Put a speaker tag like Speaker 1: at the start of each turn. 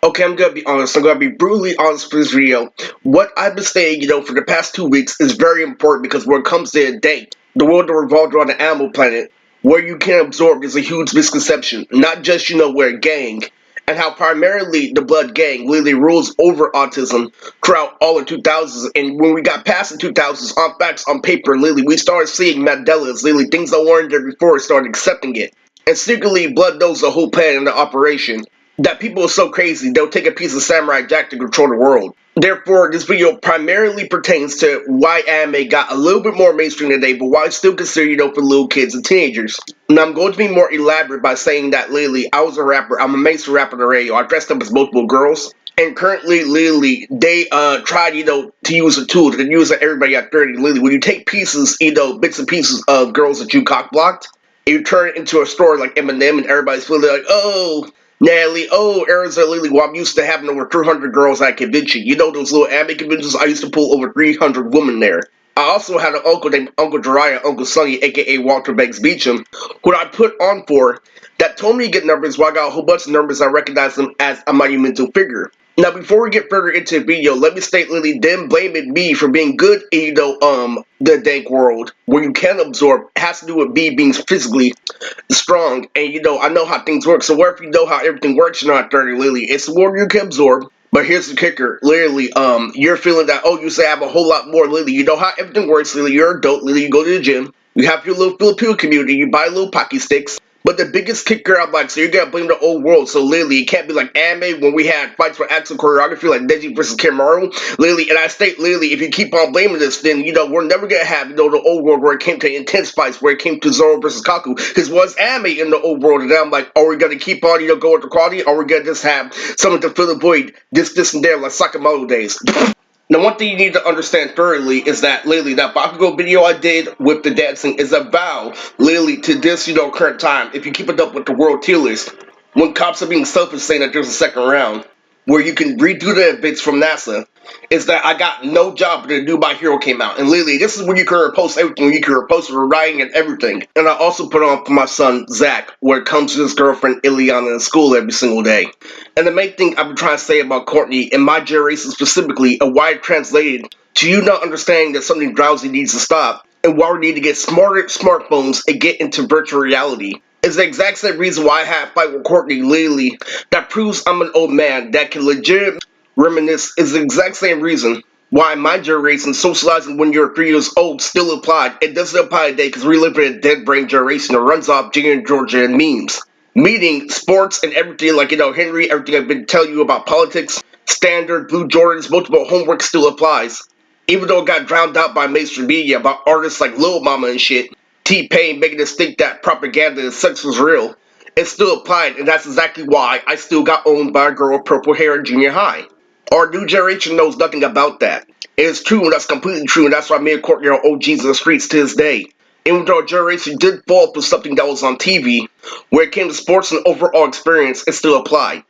Speaker 1: Okay, I'm gonna be honest. I'm gonna be brutally honest for this video. What I've been saying, for the past 2 weeks is very important because when it comes to a date, the world that revolved around the animal planet, where you can absorb is a huge misconception. Not just, we're a gang, and how primarily the blood gang literally rules over autism throughout all the 2000s. And when we got past the 2000s, on facts, on paper, literally, we started seeing Mandela's, literally, things that weren't there before, started accepting it. And secretly, Blood knows the whole plan and the operation that people are so crazy they'll take a piece of Samurai Jack to control the world. Therefore, this video primarily pertains to why anime got a little bit more mainstream today, but why it's still considered, for little kids and teenagers. And I'm going to be more elaborate by saying that lately, I was a rapper. I'm a mainstream rapper on the radio. I dressed up as multiple girls. And currently, literally, they tried, to use a tool that use everybody at 30. Literally, when you take pieces, bits and pieces of girls that you cock blocked, you turn it into a story like Eminem, and everybody's feeling like, oh, Natalie, oh, Arizona Lily, well, I'm used to having over 300 girls at a convention. You know those little anime conventions? I used to pull over 300 women there. I also had an uncle named Uncle Jariah, Uncle Sonny, aka Walter Banks Beecham, who I put on for, that told me to get numbers, well, I got a whole bunch of numbers, I recognize them as a monumental figure. Now, before we get further into the video, let me state Lily them blaming me for being good in, the dank world, where you can absorb, has to do with me being physically strong, and I know how things work. So where if you know how everything works, you're not 30, Lily. It's more you can absorb. But here's the kicker, literally, you're feeling that, oh, you say I have a whole lot more, Lily. You know how everything works, Lily. You're an adult, Lily. You go to the gym. You have your little Filipino community. You buy little Pocky sticks. But the biggest kicker, I'm like, so you're gonna blame the old world. So literally, it can't be like anime when we had fights for action choreography, like Neji versus Kamaru. Literally, and I state literally, if you keep on blaming this, then we're never gonna have the old world where it came to intense fights, where it came to Zoro versus Kaku. Because was anime in the old world, and then I'm like, are we gonna keep on going with the quality, or are we gonna just have something to fill the void, this, and there, like Sakamoto days? Now, one thing you need to understand thoroughly is that, literally, that Bakugo video I did with the dancing is a vow, literally, to this, current time. If you keep it up with the world tier list, when cops are being selfish saying that there's a second round, where you can redo the events from NASA, is that I got no job until the new My Hero came out. And literally, this is when you can repost everything, when you can repost the writing and everything. And I also put on for my son, Zach, where it comes to his girlfriend, Ileana, in school every single day. And the main thing I've been trying to say about Courtney, in my generation specifically, and why it translated to you not understanding that something drowsy needs to stop, and why we need to get smarter smartphones and get into virtual reality, is the exact same reason why I had a fight with Courtney lately that proves I'm an old man that can legit reminisce, is the exact same reason why my generation socializing when you're 3 years old still applied. It doesn't apply today because we live in a dead brain generation that runs off Junior and Georgia and memes. Meaning sports and everything, like, Henry, everything I've been telling you about politics, standard, Blue Jordans, multiple homework still applies. Even though it got drowned out by mainstream media about artists like Lil Mama and shit, T-Pain making us think that propaganda and sex was real, it still applied, and that's exactly why I still got owned by a girl with purple hair in junior high. Our new generation knows nothing about that. It is true, and that's completely true, and that's why me and Courtney are OGs in the streets to this day. Even though our generation did fall for something that was on TV, where it came to sports and overall experience, it still applied.